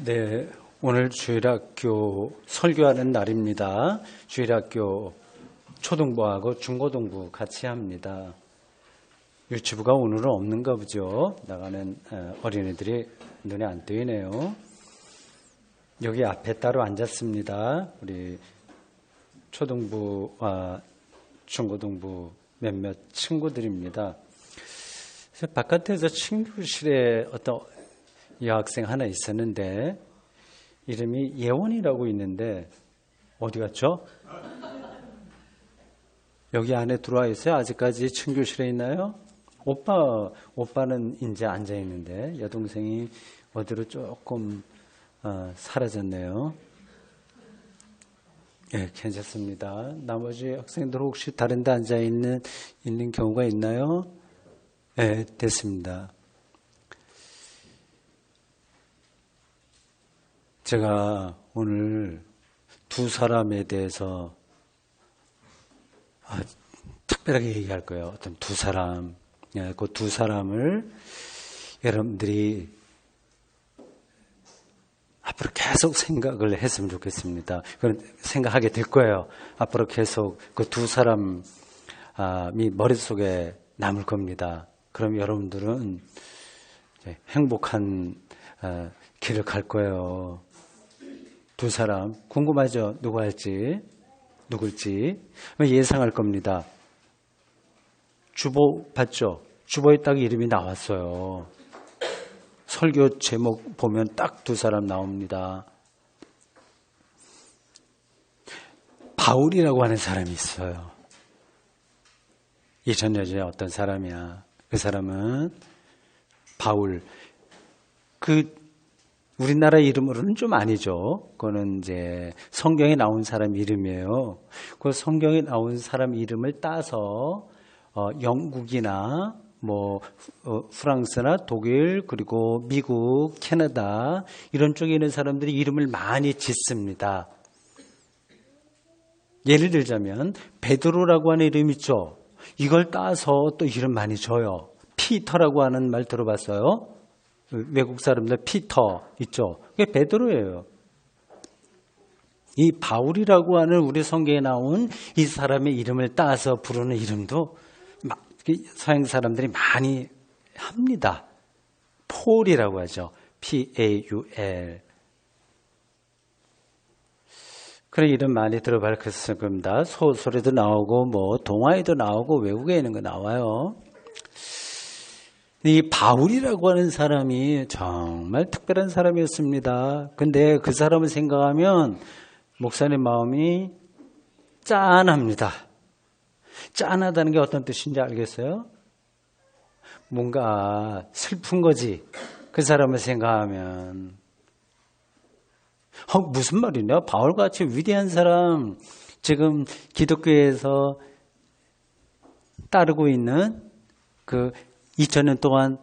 네, 오늘 주일학교 설교하는 날입니다. 주일학교 초등부하고 중고등부 같이 합니다. 유치부가 오늘은 없는가 보죠. 나가는 어린이들이 눈에 안 띄네요. 여기 앞에 따로 앉았습니다. 우리 초등부와 중고등부 몇몇 친구들입니다. 바깥에서 친구실에 어떤 여학생 하나 있었는데 이름이 예원이라고 있는데 어디 갔죠? 여기 안에 들어와 있어요? 아직까지 친구실에 있나요? 오빠는 이제 앉아 있는데 여동생이 어디로 조금 사라졌네요. 예, 괜찮습니다. 나머지 학생들 혹시 다른 데 앉아 있는 경우가 있나요? 예, 됐습니다. 제가 오늘 두 사람에 대해서 특별하게 얘기할 거예요. 어떤 두 사람, 그 두 사람을 여러분들이 앞으로 계속 생각을 했으면 좋겠습니다. 그런 생각하게 될 거예요. 앞으로 계속 그 두 사람이 머릿속에 남을 겁니다. 그럼 여러분들은 행복한 길을 갈 거예요. 두 사람 궁금하죠? 누굴지 예상할 겁니다. 주보 봤죠? 주보에 딱 이름이 나왔어요. 설교 제목 보면 딱 두 사람 나옵니다. 바울이라고 하는 사람이 있어요. 이 전여자의 어떤 사람이야. 그 사람은 바울. 우리나라 이름으로는 좀 아니죠. 그거는 이제 성경에 나온 사람 이름이에요. 그 성경에 나온 사람 이름을 따서 영국이나 프랑스나 독일 그리고 미국, 캐나다 이런 쪽에 있는 사람들이 이름을 많이 짓습니다. 예를 들자면 베드로라고 하는 이름 있죠. 이걸 따서 또 이름 많이 줘요. 피터라고 하는 말 들어봤어요? 외국 사람들 피터 있죠. 그게 베드로예요. 이 바울이라고 하는 우리 성경에 나온 이 사람의 이름을 따서 부르는 이름도 서양 사람들이 많이 합니다. 폴이라고 하죠. P-A-U-L. 그런 이름 많이 들어봤을 겁니다. 소설에도 나오고 동화에도 나오고 외국에 있는 거 나와요. 이 바울이라고 하는 사람이 정말 특별한 사람이었습니다. 근데 그 사람을 생각하면 목사님 마음이 짠합니다. 짠하다는 게 어떤 뜻인지 알겠어요? 뭔가 슬픈 거지. 그 사람을 생각하면. 무슨 말이냐? 바울같이 위대한 사람, 지금 기독교에서 따르고 있는 2000년 동안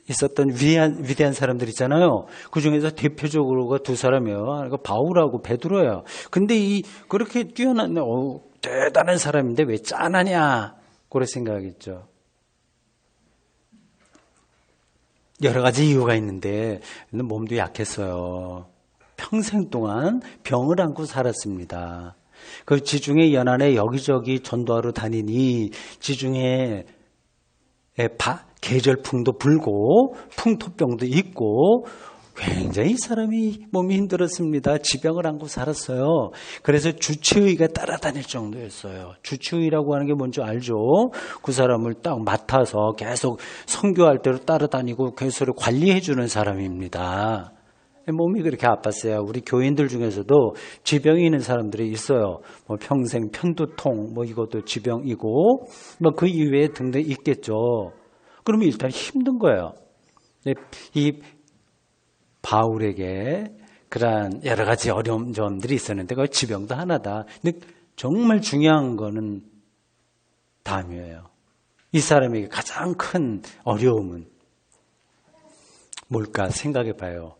있었던 위대한 사람들 있잖아요. 그 중에서 대표적으로가 두 사람이에요. 그러니까 바울하고 베드로예요. 근데 그렇게 뛰어난 대단한 사람인데 왜 짠하냐? 그런 생각이겠죠. 여러 가지 이유가 있는데 몸도 약했어요. 평생 동안 병을 안고 살았습니다. 그 지중해 연안에 여기저기 전도하러 다니니 지중해 계절풍도 불고 풍토병도 있고 굉장히 사람이 몸이 힘들었습니다. 지병을 안고 살았어요. 그래서 주치의가 따라다닐 정도였어요. 주치의라고 하는 게 뭔지 알죠? 그 사람을 딱 맡아서 계속 선교할 때로 따라다니고 계속 관리해 주는 사람입니다. 몸이 그렇게 아팠어요. 우리 교인들 중에서도 지병이 있는 사람들이 있어요. 평생 편두통, 이것도 지병이고, 그 이외에 등등 있겠죠. 그러면 일단 힘든 거예요. 이 바울에게 그러한 여러 가지 어려운 점들이 있었는데, 그 지병도 하나다. 근데 정말 중요한 거는 다음이에요. 이 사람에게 가장 큰 어려움은 뭘까 생각해 봐요.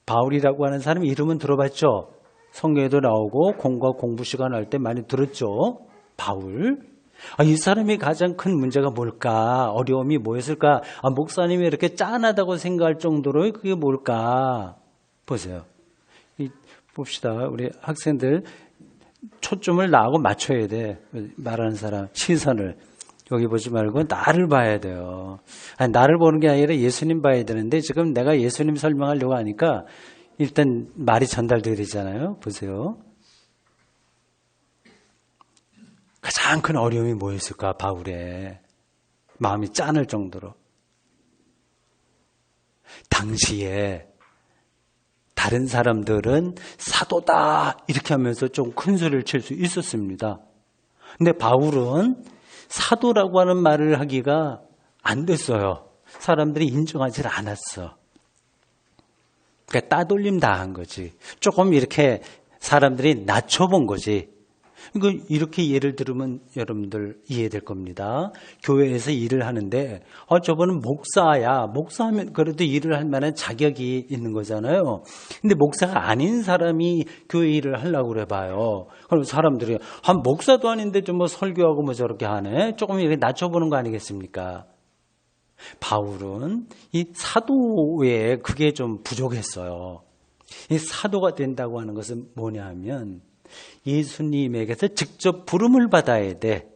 바울이라고 하는 사람 이름은 들어봤죠? 성경에도 나오고 공부 시간 할 때 많이 들었죠? 바울. 이 사람이 가장 큰 문제가 뭘까? 어려움이 뭐였을까? 목사님이 이렇게 짠하다고 생각할 정도로 그게 뭘까? 보세요. 봅시다. 우리 학생들 초점을 나하고 맞춰야 돼. 말하는 사람 시선을. 여기 보지 말고 나를 봐야 돼요. 아니, 나를 보는 게 아니라 예수님 봐야 되는데 지금 내가 예수님 설명하려고 하니까 일단 말이 전달되잖아요. 보세요. 가장 큰 어려움이 뭐였을까? 바울의 마음이 짠할 정도로. 당시에 다른 사람들은 사도다 이렇게 하면서 좀 큰 소리를 칠 수 있었습니다. 근데 바울은 사도라고 하는 말을 하기가 안 됐어요. 사람들이 인정하지 않았어. 그러니까 따돌림 당한 거지. 조금 이렇게 사람들이 낮춰본 거지. 이렇게 예를 들으면 여러분들 이해될 겁니다. 교회에서 일을 하는데 저분은 목사야. 목사하면 그래도 일을 할 만한 자격이 있는 거잖아요. 근데 목사가 아닌 사람이 교회 일을 하려고 그래 봐요. 그럼 사람들이 목사도 아닌데 좀 뭐 설교하고 뭐 저렇게 하네. 조금 이렇게 낮춰보는 거 아니겠습니까? 바울은 이 사도에 그게 좀 부족했어요. 이 사도가 된다고 하는 것은 뭐냐 하면 예수님에게서 직접 부름을 받아야 돼.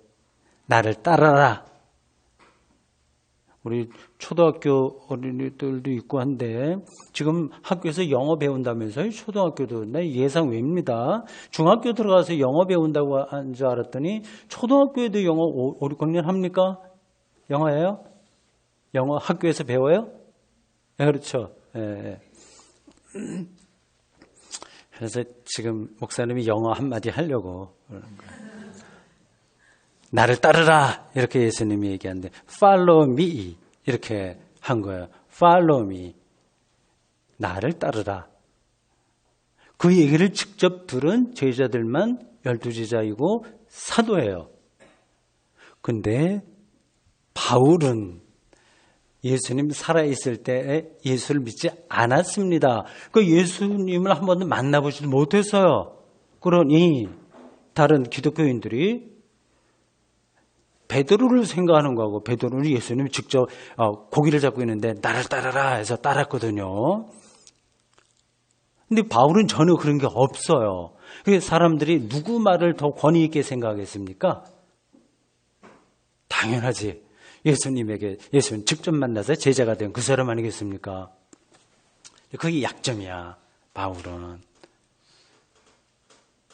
나를 따라라. 우리 초등학교 어린이들도 있고 한데 지금 학교에서 영어 배운다면서요? 초등학교도 나 예상 외입니다. 중학교 들어가서 영어 배운다고 한 줄 알았더니 초등학교에도 영어 5, 6학년 합니까? 영어예요? 영어 학교에서 배워요? 네, 그렇죠. 네. 그래서 지금 목사님이 영어 한마디 하려고 그러는 거예요. 나를 따르라 이렇게 예수님이 얘기하는데 follow me 이렇게 한 거예요. follow me 나를 따르라. 그 얘기를 직접 들은 제자들만 12제자이고 사도예요. 근데 바울은 예수님 살아있을 때 예수를 믿지 않았습니다. 그 예수님을 한 번도 만나보지도 못했어요. 그러니 다른 기독교인들이 베드로를 생각하는 거하고 베드로는 예수님이 직접 고기를 잡고 있는데 나를 따라라 해서 따랐거든요. 근데 바울은 전혀 그런 게 없어요. 그래서 사람들이 누구 말을 더 권위 있게 생각하겠습니까? 당연하지. 예수님 직접 만나서 제자가 된 그 사람 아니겠습니까? 그게 약점이야, 바울은.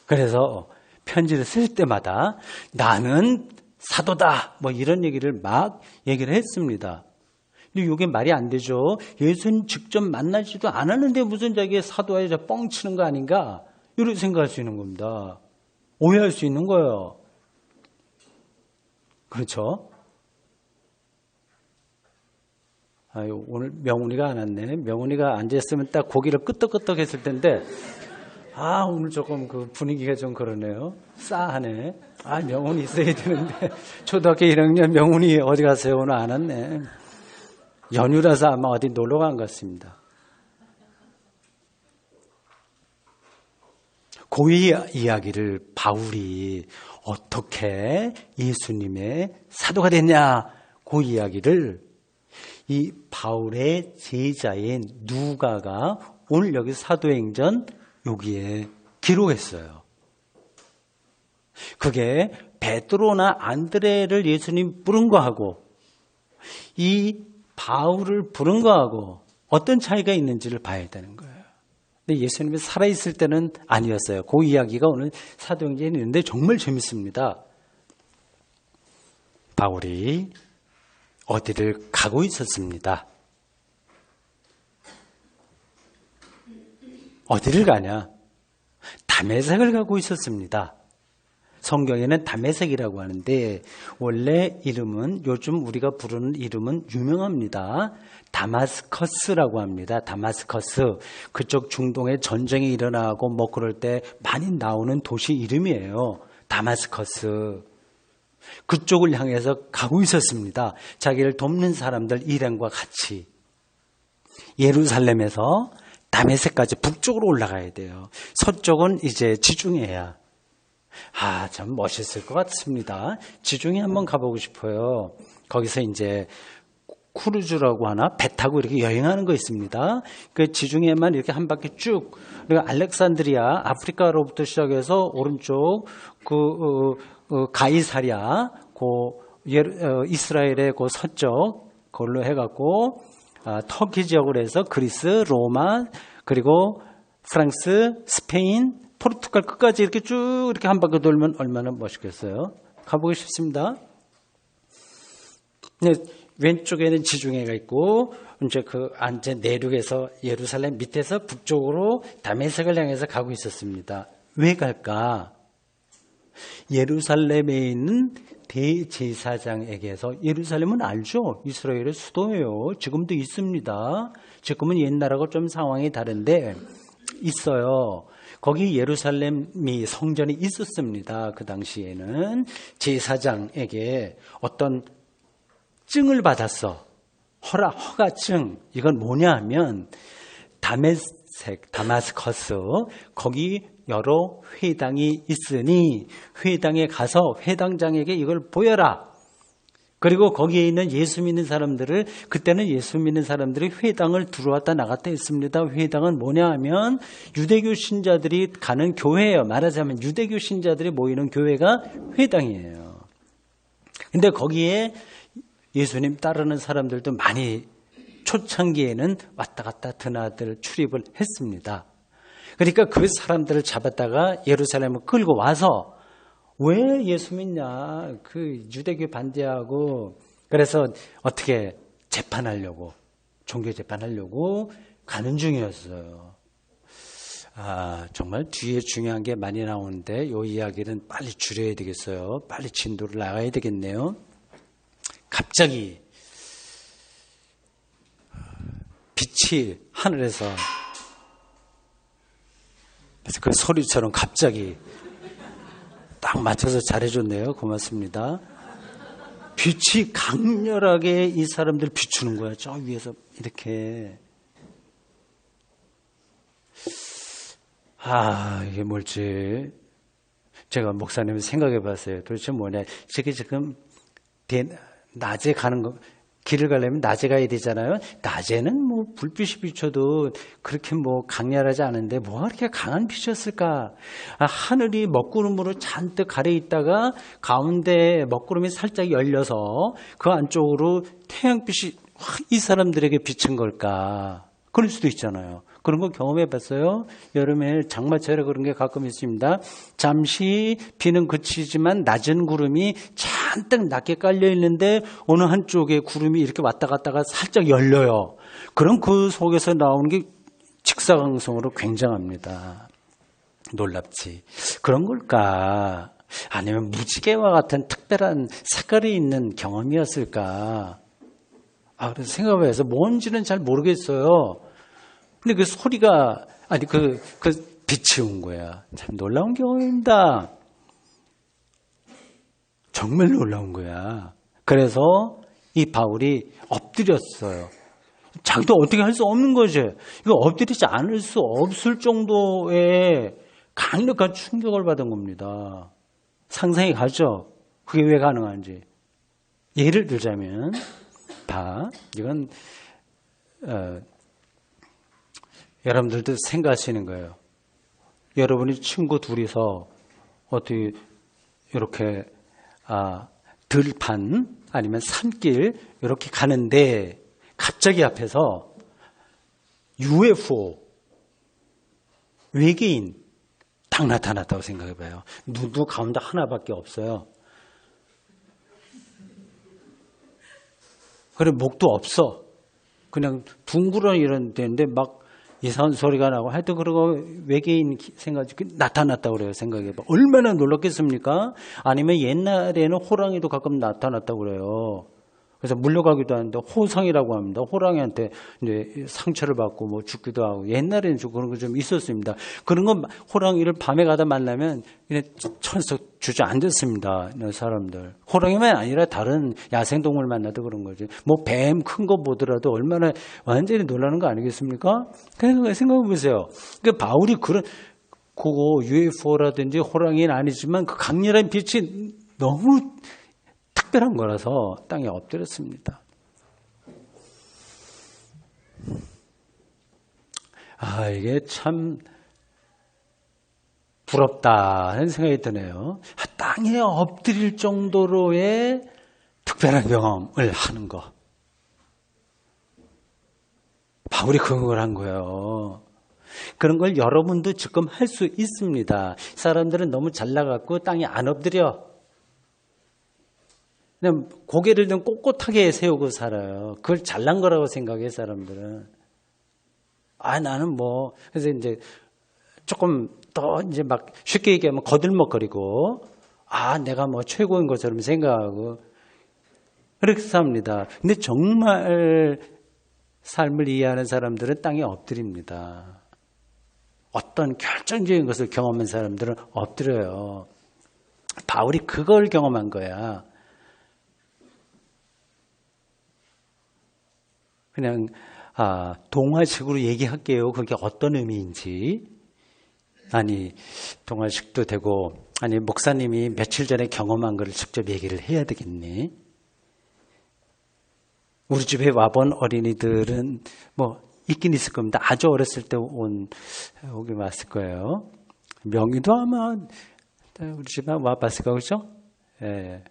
그래서 편지를 쓸 때마다 나는 사도다, 뭐 이런 얘기를 막 얘기를 했습니다. 근데 이게 말이 안 되죠. 예수님 직접 만나지도 않았는데 무슨 자기의 사도에 뻥치는 거 아닌가? 이렇게 생각할 수 있는 겁니다. 오해할 수 있는 거예요. 그렇죠? 아유, 오늘 명훈이가 안 왔네. 명훈이가 앉아있으면 딱 고기를 끄떡끄떡 했을 텐데, 오늘 조금 그 분위기가 좀 그러네요. 싸하네. 명훈이 있어야 되는데, 초등학교 1학년 명훈이 어디 가세요? 오늘 안 왔네. 연휴라서 아마 어디 놀러 간 것 같습니다. 그 이야기를 바울이 어떻게 예수님의 사도가 됐냐, 그 이야기를 이 바울의 제자인 누가가 오늘 여기 사도행전 여기에 기록했어요. 그게 베드로나 안드레를 예수님 부른 거하고 이 바울을 부른 거하고 어떤 차이가 있는지를 봐야 되는 거예요. 근데 예수님이 살아있을 때는 아니었어요. 그 이야기가 오늘 사도행전에 있는데 정말 재밌습니다. 바울이 어디를 가고 있었습니다. 어디를 가냐? 다메섹을 가고 있었습니다. 성경에는 다메섹이라고 하는데 원래 이름은 요즘 우리가 부르는 이름은 유명합니다. 다마스커스라고 합니다. 다마스커스. 그쪽 중동에 전쟁이 일어나고 뭐 그럴 때 많이 나오는 도시 이름이에요. 다마스커스. 그쪽을 향해서 가고 있었습니다. 자기를 돕는 사람들 일행과 같이. 예루살렘에서 다메섹까지 북쪽으로 올라가야 돼요. 서쪽은 이제 지중해야. 참 멋있을 것 같습니다. 지중해 한번 가보고 싶어요. 거기서 이제 크루즈라고 하나? 배 타고 이렇게 여행하는 거 있습니다. 그 지중해만 이렇게 한 바퀴 쭉, 그리고 알렉산드리아, 아프리카로부터 시작해서 오른쪽, 가이사랴, 이스라엘의 그 서쪽, 그걸로 해갖고, 터키 지역으로 해서 그리스, 로마, 그리고 프랑스, 스페인, 포르투갈 끝까지 이렇게 쭉 이렇게 한 바퀴 돌면 얼마나 멋있겠어요? 가보고 싶습니다. 네, 왼쪽에는 지중해가 있고, 이제 이제 내륙에서 예루살렘 밑에서 북쪽으로 다메섹을 향해서 가고 있었습니다. 왜 갈까? 예루살렘에 있는 대제사장에게서, 예루살렘은 알죠? 이스라엘의 수도예요. 지금도 있습니다. 지금은 옛날하고 좀 상황이 다른데 있어요. 거기 예루살렘이 성전이 있었습니다. 그 당시에는 제사장에게 어떤 증을 받았어. 허가증. 이건 뭐냐 하면 다마스커스 거기 여러 회당이 있으니 회당에 가서 회당장에게 이걸 보여라. 그리고 거기에 있는 예수 믿는 사람들을, 그때는 예수 믿는 사람들이 회당을 들어왔다 나갔다 했습니다. 회당은 뭐냐 하면 유대교 신자들이 가는 교회예요. 말하자면 유대교 신자들이 모이는 교회가 회당이에요. 근데 거기에 예수님 따르는 사람들도 많이 초창기에는 왔다 갔다 드나들 출입을 했습니다. 그러니까 그 사람들을 잡았다가 예루살렘을 끌고 와서 왜 예수 믿냐? 그 유대교 반대하고, 그래서 어떻게 재판하려고, 종교 재판하려고 가는 중이었어요. 정말 뒤에 중요한 게 많이 나오는데 이 이야기는 빨리 줄여야 되겠어요. 빨리 진도를 나가야 되겠네요. 갑자기 빛이 하늘에서, 그 소리처럼 갑자기 딱 맞춰서 잘해줬네요. 고맙습니다. 빛이 강렬하게 이 사람들 비추는 거야. 저 위에서 이렇게. 이게 뭘지. 제가 목사님 생각해 봤어요. 도대체 뭐냐. 저게 지금 낮에 가는 거, 길을 가려면 낮에 가야 되잖아요. 낮에는 뭐 불빛이 비춰도 그렇게 뭐 강렬하지 않은데 뭐가 그렇게 강한 빛이었을까? 하늘이 먹구름으로 잔뜩 가려 있다가 가운데 먹구름이 살짝 열려서 그 안쪽으로 태양빛이 이 사람들에게 비친 걸까? 그럴 수도 있잖아요. 그런 거 경험해 봤어요? 여름에 장마철에 그런 게 가끔 있습니다. 잠시 비는 그치지만 낮은 구름이 잔뜩 낮게 깔려 있는데 어느 한쪽에 구름이 이렇게 왔다 갔다가 살짝 열려요. 그럼 그 속에서 나오는 게 직사광선으로 굉장합니다. 놀랍지. 그런 걸까? 아니면 무지개와 같은 특별한 색깔이 있는 경험이었을까? 그래서 생각해서 뭔지는 잘 모르겠어요. 근데 그 소리가, 그 빛이 온 거야. 참 놀라운 경험입니다. 정말 놀라운 거야. 그래서 이 바울이 엎드렸어요. 자기도 어떻게 할 수 없는 거지. 이거 엎드리지 않을 수 없을 정도의 강력한 충격을 받은 겁니다. 상상이 가죠? 그게 왜 가능한지. 예를 들자면, 이건, 여러분들도 생각하시는 거예요. 여러분이 친구 둘이서 어떻게 이렇게 들판 아니면 산길 이렇게 가는데 갑자기 앞에서 UFO 외계인 딱 나타났다고 생각해 봐요. 눈도 가운데 하나밖에 없어요. 그래 목도 없어. 그냥 둥그런 이런 데인데 막 이상한 소리가 나고 하여튼 그러고 외계인 생각이 나타났다고 그래요. 생각해봐. 얼마나 놀랐겠습니까? 아니면 옛날에는 호랑이도 가끔 나타났다고 그래요. 그래서 물려가기도 하는데 호상이라고 합니다. 호랑이한테 이제 상처를 받고 뭐 죽기도 하고 옛날에는 좀 그런 거 좀 있었습니다. 그런 건 호랑이를 밤에 가다 만나면 그냥 천석 주저앉았습니다. 사람들. 호랑이만 아니라 다른 야생동물 만나도 그런 거지. 뭐 뱀 큰 거 보더라도 얼마나 완전히 놀라는 거 아니겠습니까? 그러니까 생각해 보세요. 그러니까 바울이 그거 UFO라든지 호랑이는 아니지만 그 강렬한 빛이 너무 특별한 거라서 땅에 엎드렸습니다. 이게 참 부럽다 하는 생각이 드네요. 땅에 엎드릴 정도로의 특별한 경험을 하는 거. 바울이 그걸 한 거예요. 그런 걸 여러분도 지금 할 수 있습니다. 사람들은 너무 잘나갖고 땅에 안 엎드려. 그냥 고개를 좀 꼿꼿하게 세우고 살아요. 그걸 잘난 거라고 생각해, 사람들은. 나는 뭐, 그래서 이제 조금 더 이제 막 쉽게 얘기하면 거들먹거리고, 내가 뭐 최고인 것처럼 생각하고, 그렇게 삽니다. 근데 정말 삶을 이해하는 사람들은 땅에 엎드립니다. 어떤 결정적인 것을 경험한 사람들은 엎드려요. 바울이 그걸 경험한 거야. 그냥 동화식으로 얘기할게요. 그게 어떤 의미인지. 동화식도 되고, 목사님이 며칠 전에 경험한 거를 직접 얘기를 해야 되겠네. 우리 집에 와본 어린이들은 뭐 있긴 있을 겁니다. 아주 어렸을 때 오긴 왔을 거예요. 명희도 아마 우리 집에 와봤을 거, 그렇죠? 예.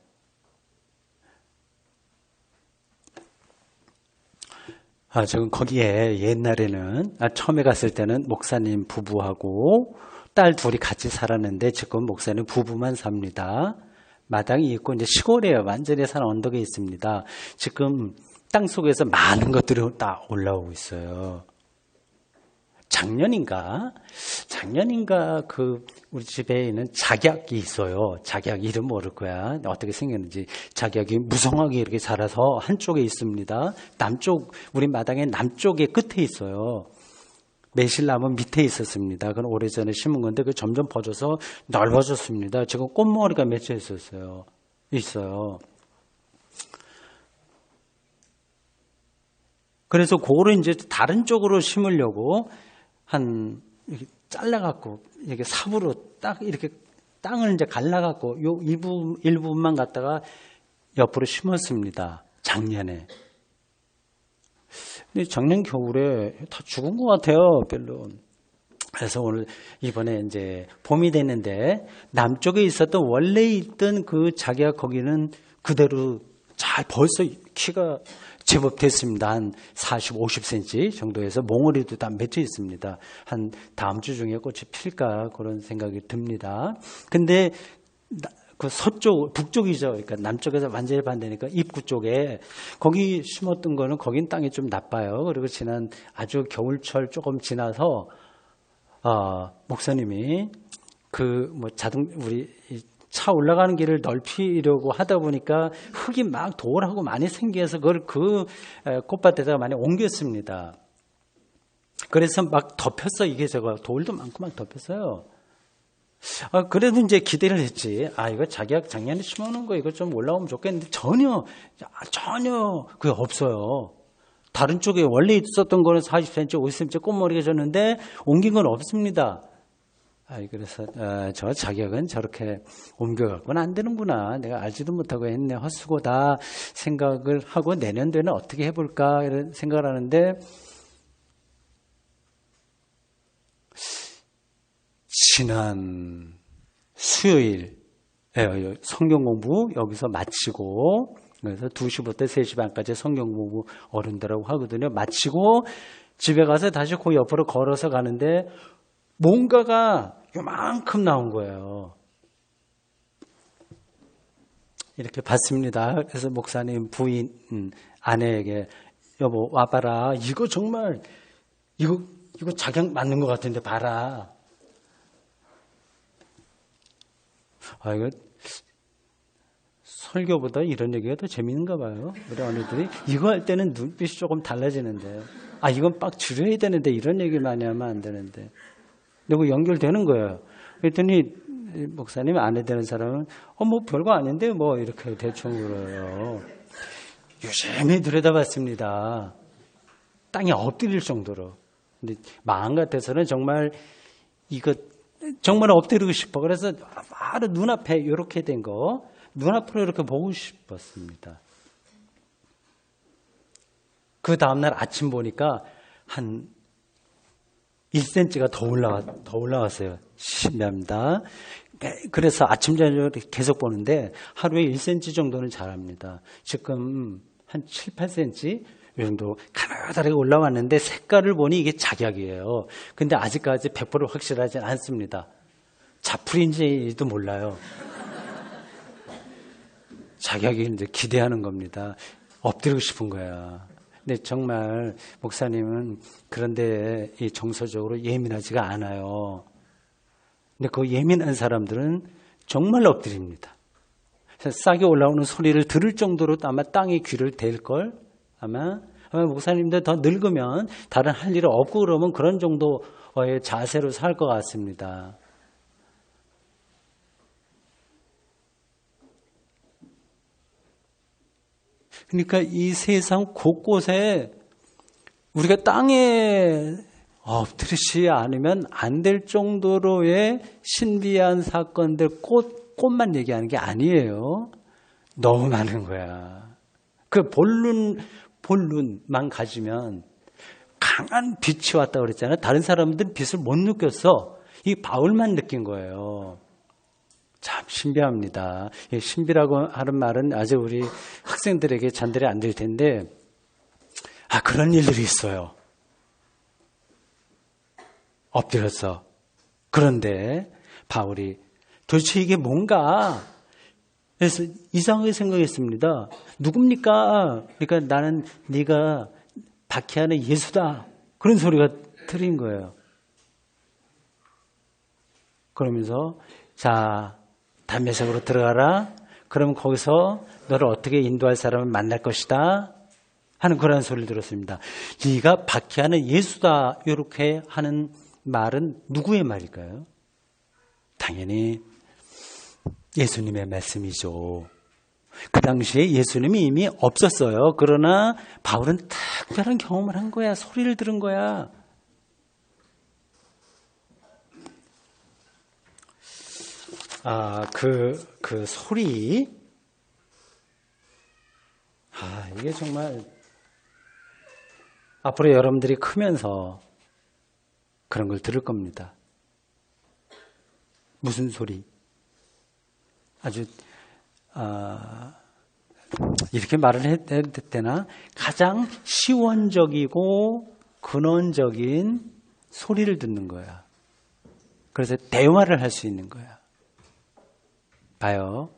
저는 거기에 옛날에는 처음에 갔을 때는 목사님 부부하고 딸 둘이 같이 살았는데 지금 목사님 부부만 삽니다. 마당이 있고 이제 시골이에요. 완전히 산 언덕에 있습니다. 지금 땅 속에서 많은 것들이 다 올라오고 있어요. 작년인가 우리 집에 있는 작약이 있어요. 작약 이름 모를 거야. 어떻게 생겼는지. 작약이 무성하게 이렇게 자라서 한쪽에 있습니다. 우리 마당의 남쪽에 끝에 있어요. 매실나무 밑에 있었습니다. 그건 오래전에 심은 건데 그 점점 퍼져서 넓어졌습니다. 지금 꽃머리가 맺혀 있어요. 그래서 그거를 이제 다른 쪽으로 심으려고 이렇게 잘라갖고, 이렇게 삽으로 딱 이렇게 땅을 이제 갈라갖고, 일부분만 갖다가 옆으로 심었습니다. 작년에. 근데 작년 겨울에 다 죽은 것 같아요, 별로. 그래서 이번에 이제 봄이 됐는데, 남쪽에 있었던, 원래 있던 그 작약 거기는 그대로 벌써 키가 제법 됐습니다. 한 40, 50cm 정도에서 몽우리도 다 맺혀 있습니다. 한 다음 주 중에 꽃이 필까 그런 생각이 듭니다. 근데 그 북쪽이죠. 그러니까 남쪽에서 완전히 반대니까 입구 쪽에 거기 심었던 거는 거긴 땅이 좀 나빠요. 그리고 지난 아주 겨울철 조금 지나서 목사님이 우리 차 올라가는 길을 넓히려고 하다 보니까 흙이 막 돌하고 많이 생겨서 그걸 그 꽃밭에다가 많이 옮겼습니다. 그래서 막 덮였어. 이게 돌도 많고 막 덮였어요. 그래도 이제 기대를 했지. 이거 자기가 작년에 심어놓은 거 이거 좀 올라오면 좋겠는데 전혀 그게 없어요. 다른 쪽에 원래 있었던 거는 40cm, 50cm 꽃머리가 졌는데 옮긴 건 없습니다. 그래서 저 자격은 저렇게 옮겨갖고는 안 되는구나. 내가 알지도 못하고 했네. 헛수고다 생각을 하고 내년도에는 어떻게 해볼까 이런 생각을 하는데 지난 수요일 성경 공부 여기서 마치고 그래서 2시부터 3시 반까지 성경 공부 어른들하고 하거든요. 마치고 집에 가서 다시 그 옆으로 걸어서 가는데 뭔가가 요만큼 나온 거예요. 이렇게 봤습니다. 그래서 목사님 부인 아내에게 여보 와봐라. 이거 정말 이거 작약 맞는 것 같은데 봐라. 이거 설교보다 이런 얘기가 더 재밌는가 봐요. 우리 어머니들이 이거 할 때는 눈빛이 조금 달라지는데 이건 빡 줄여야 되는데 이런 얘기 많이 하면 안 되는데 그리고 연결되는 거예요. 그랬더니 목사님 아내 되는 사람은 뭐 별거 아닌데 뭐 이렇게 대충 그래요. 유심히 들여다봤습니다. 땅에 엎드릴 정도로. 근데 마음 같아서는 정말 이거 정말 엎드리고 싶어. 그래서 바로 눈앞에 이렇게 된 거 눈앞으로 이렇게 보고 싶었습니다. 그 다음날 아침 보니까 한 1cm가 더 올라왔어요. 신비합니다. 그래서 아침, 저녁 계속 보는데 하루에 1cm 정도는 자랍니다. 지금 한 7, 8cm 이 정도 가느다랗게 올라왔는데 색깔을 보니 이게 작약이에요. 근데 아직까지 100% 확실하지 않습니다. 자풀인지도 몰라요. 작약이 이제 기대하는 겁니다. 엎드리고 싶은 거야. 근데 정말 목사님은 그런데 정서적으로 예민하지가 않아요. 근데 그 예민한 사람들은 정말 엎드립니다. 싹이 올라오는 소리를 들을 정도로 아마 땅에 귀를 댈걸? 아마 목사님들 더 늙으면 다른 할 일이 없고 그러면 그런 정도의 자세로 살 것 같습니다. 그러니까 이 세상 곳곳에 우리가 땅에 엎드리지 않으면 안 될 정도로의 신비한 사건들, 꽃만 얘기하는 게 아니에요. 너무 많은 거야. 그 본론만 가지면 강한 빛이 왔다고 그랬잖아요. 다른 사람들은 빛을 못 느꼈어. 이 바울만 느낀 거예요. 참 신비합니다. 신비라고 하는 말은 아직 우리 학생들에게 전달이 안 될 텐데, 그런 일들이 있어요. 엎드렸어. 그런데 바울이 도대체 이게 뭔가? 그래서 이상하게 생각했습니다. 누굽니까? 그러니까 나는 네가 박해하는 예수다. 그런 소리가 들린 거예요. 그러면서 자, 담메색으로 들어가라. 그러면 거기서 너를 어떻게 인도할 사람을 만날 것이다 하는 그런 소리를 들었습니다. 네가 박해하는 예수다 이렇게 하는 말은 누구의 말일까요? 당연히 예수님의 말씀이죠. 그 당시에 예수님이 이미 없었어요. 그러나 바울은 특별한 경험을 한 거야. 소리를 들은 거야. 그 소리. 이게 정말 앞으로 여러분들이 크면서 그런 걸 들을 겁니다. 무슨 소리? 아주 이렇게 말을 해야 되나? 가장 시원적이고 근원적인 소리를 듣는 거야. 그래서 대화를 할 수 있는 거야. 봐요.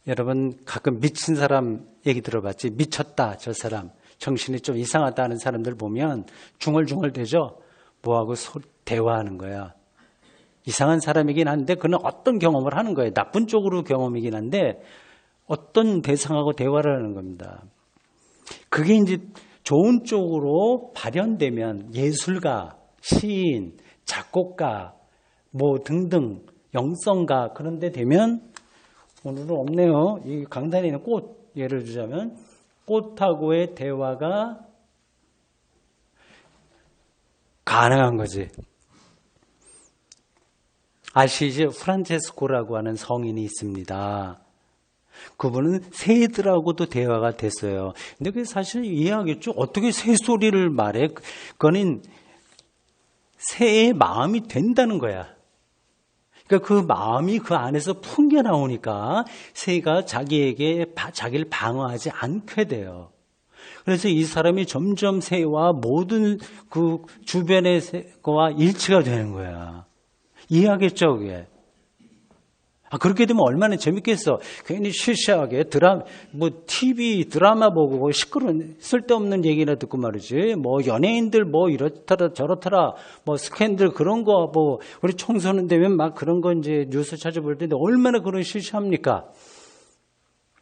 여러분 가끔 미친 사람 얘기 들어봤지? 미쳤다 저 사람. 정신이 좀 이상하다 하는 사람들 보면 중얼중얼 대죠? 뭐하고 대화하는 거야. 이상한 사람이긴 한데 그는 어떤 경험을 하는 거예요. 나쁜 쪽으로 경험이긴 한데 어떤 대상하고 대화를 하는 겁니다. 그게 이제 좋은 쪽으로 발현되면 예술가, 시인, 작곡가, 뭐 등등 영성가 그런 데 되면 오늘은 없네요. 이 강단에 있는 꽃 예를 들자면 꽃하고의 대화가 가능한 거지. 아시죠? 프란체스코라고 하는 성인이 있습니다. 그분은 새들하고도 대화가 됐어요. 근데 그게 사실 이해하겠죠? 어떻게 새 소리를 말해? 그거는 새의 마음이 된다는 거야. 그러니까 그 마음이 그 안에서 풍겨 나오니까 새가 자기를 방어하지 않게 돼요. 그래서 이 사람이 점점 새와 모든 그 주변의 새와 일치가 되는 거야. 이해하겠죠, 그게? 그렇게 되면 얼마나 재밌겠어. 괜히 시시하게 TV 드라마 보고 시끄러운 쓸데없는 얘기나 듣고 말이지. 뭐 연예인들 뭐 이렇더라 저렇더라 뭐 스캔들 그런 거 뭐 우리 청소년 되면 막 그런 거 이제 뉴스 찾아볼 텐데 얼마나 그런 시시합니까?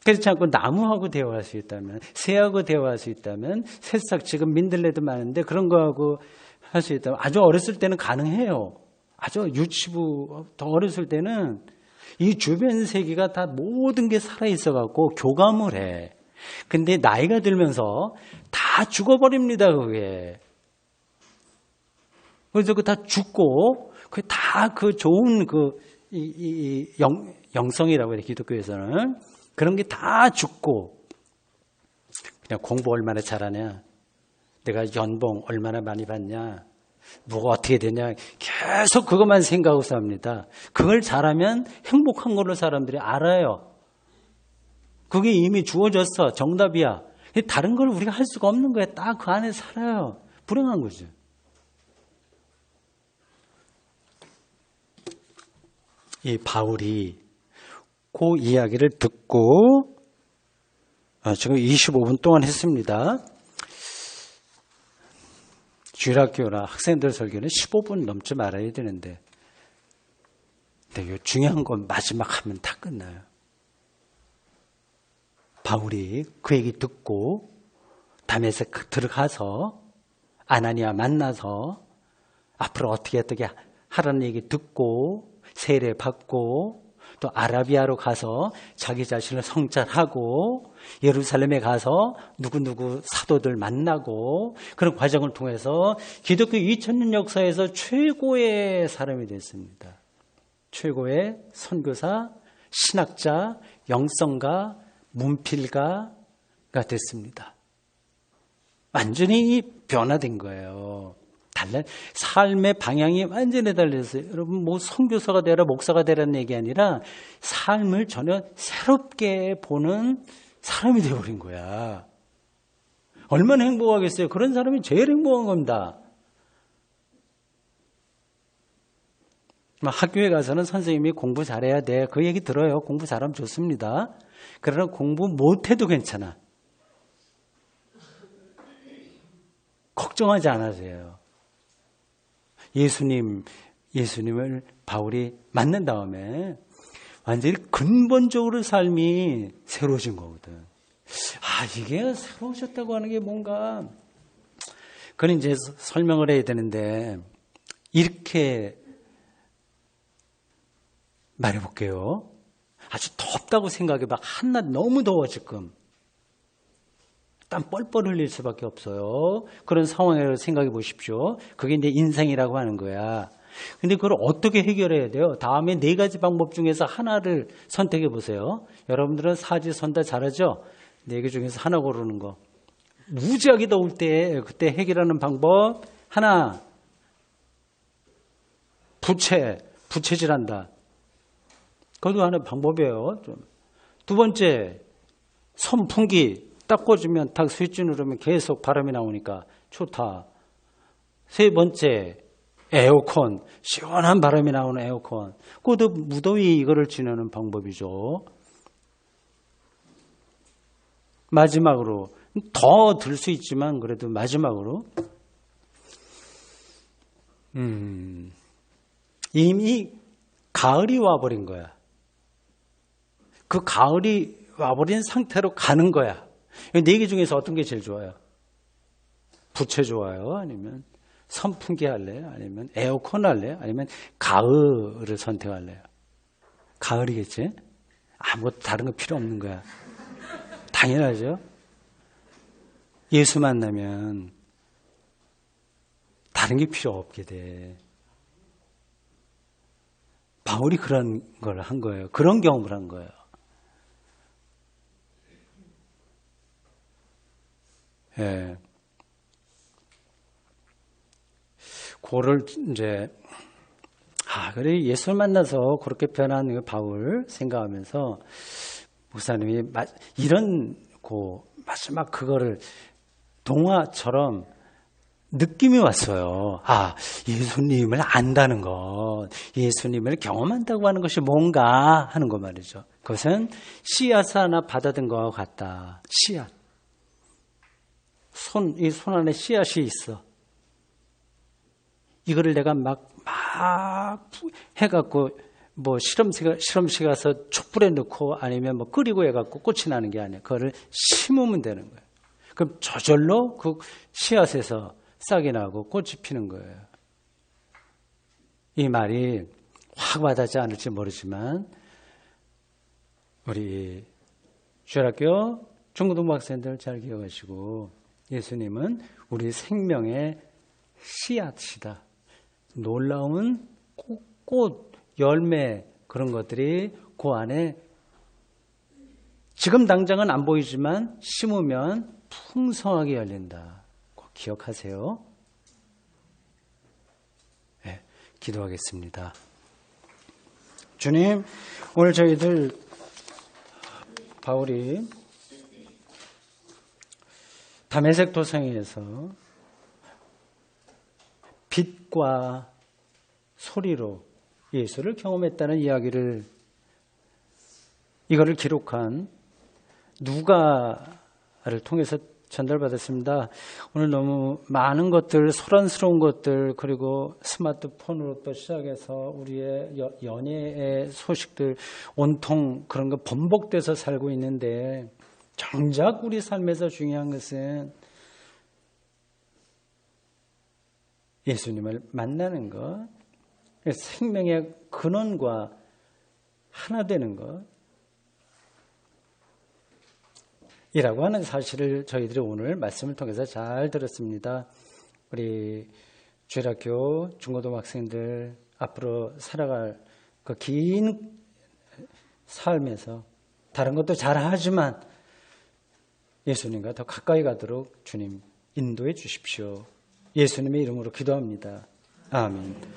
그렇지 않고 나무하고 대화할 수 있다면, 새하고 대화할 수 있다면, 새싹 지금 민들레도 많은데 그런 거하고 할 수 있다면 아주 어렸을 때는 가능해요. 아주 유치부 더 어렸을 때는 이 주변 세계가 다 모든 게 살아있어갖고 교감을 해. 근데 나이가 들면서 다 죽어버립니다, 그게. 그래서 그 다 죽고, 그 다 그 좋은 영성이라고 해요, 기독교에서는. 그런 게 다 죽고, 그냥 공부 얼마나 잘하냐. 내가 연봉 얼마나 많이 받냐, 뭐가 어떻게 되냐, 계속 그것만 생각하고 삽니다. 그걸 잘하면 행복한 걸로 사람들이 알아요. 그게 이미 주어졌어. 정답이야. 다른 걸 우리가 할 수가 없는 거야. 딱 그 안에 살아요. 불행한 거죠. 이 바울이 그 이야기를 듣고 지금 25분 동안 했습니다. 주일학교나 학생들 설교는 15분 넘지 말아야 되는데, 근데 중요한 건 마지막 하면 다 끝나요. 바울이 그 얘기 듣고 다메섹 들어가서 아나니아 만나서 앞으로 어떻게 하라는 얘기 듣고 세례 받고 또 아라비아로 가서 자기 자신을 성찰하고 예루살렘에 가서 누구누구 사도들 만나고 그런 과정을 통해서 기독교 2000년 역사에서 최고의 사람이 됐습니다. 최고의 선교사, 신학자, 영성가, 문필가가 됐습니다. 완전히 변화된 거예요. 삶의 방향이 완전히 달라졌어요. 여러분, 뭐 선교사가 되라, 목사가 되라는 얘기 아니라 삶을 전혀 새롭게 보는 사람이 되어버린 거야. 얼마나 행복하겠어요. 그런 사람이 제일 행복한 겁니다. 학교에 가서는 선생님이 공부 잘해야 돼. 그 얘기 들어요. 공부 잘하면 좋습니다. 그러나 공부 못해도 괜찮아. 걱정하지 않으세요. 예수님을 바울이 만난 다음에 완전히 근본적으로 삶이 새로워진 거거든. 이게 새로워졌다고 하는 게 뭔가, 그건 이제 설명을 해야 되는데, 이렇게 말해볼게요. 아주 덥다고 생각해봐. 한낮 너무 더워 지금. 땀 뻘뻘 흘릴 수밖에 없어요. 그런 상황을 생각해 보십시오. 그게 이제 인생이라고 하는 거야. 근데 그걸 어떻게 해결해야 돼요? 다음에 4가지 방법 중에서 하나를 선택해 보세요. 여러분들은 사지선다 잘하죠? 4개 중에서 하나 고르는 거. 무지하게 더울 때 그때 해결하는 방법 하나, 부채질한다. 그것도 하나의 방법이에요. 두 번째, 선풍기 딱 꽂으면 딱 스위치 누르면 계속 바람이 나오니까 좋다. 세 번째, 에어컨, 시원한 바람이 나오는 에어컨. 그것도 무더위 이거를 지내는 방법이죠. 마지막으로, 더 들 수 있지만 그래도 마지막으로 이미 가을이 와버린 거야. 그 가을이 와버린 상태로 가는 거야. 4개 중에서 어떤 게 제일 좋아요? 부채 좋아요? 아니면 선풍기 할래요? 아니면 에어컨 할래요? 아니면 가을을 선택할래요? 가을이겠지? 아무것도 다른 거 필요 없는 거야. 당연하죠? 예수 만나면 다른 게 필요 없게 돼. 바울이 그런 걸 한 거예요. 그런 경험을 한 거예요. 예. 그거를 이제, 그래, 예수를 만나서 그렇게 변한 바울 생각하면서, 목사님이 이런, 마지막 그거를 동화처럼 느낌이 왔어요. 예수님을 안다는 것, 예수님을 경험한다고 하는 것이 뭔가 하는 거 말이죠. 그것은 씨앗 하나 받아든 것과 같다. 씨앗. 이 손 안에 씨앗이 있어. 이거를 내가 막 해갖고, 실험실 가서 촛불에 넣고 아니면 끓이고 해갖고 꽃이 나는 게 아니야. 그거를 심으면 되는 거예요. 그럼 저절로 그 씨앗에서 싹이 나고 꽃이 피는 거예요. 이 말이 확 와닿지 않을지 모르지만, 우리 주일학교 중고등부 학생들 잘 기억하시고, 예수님은 우리 생명의 씨앗이다. 놀라운 꽃, 열매 그런 것들이 그 안에 지금 당장은 안 보이지만 심으면 풍성하게 열린다. 기억하세요. 네, 기도하겠습니다. 주님, 오늘 저희들 바울이 다메섹 도성에서 빛과 소리로 예수를 경험했다는 이거를 기록한 누가를 통해서 전달받았습니다. 오늘 너무 많은 것들, 소란스러운 것들, 그리고 스마트폰으로부터 시작해서 우리의 연애의 소식들 온통 그런 거 번복돼서 살고 있는데, 정작 우리 삶에서 중요한 것은 예수님을 만나는 것, 생명의 근원과 하나 되는 것 이라고 하는 사실을 저희들이 오늘 말씀을 통해서 잘 들었습니다. 우리 주일학교 중고등학생들 앞으로 살아갈 그 긴 삶에서 다른 것도 잘하지만 예수님과 더 가까이 가도록 주님 인도해 주십시오. 예수님의 이름으로 기도합니다. 아멘.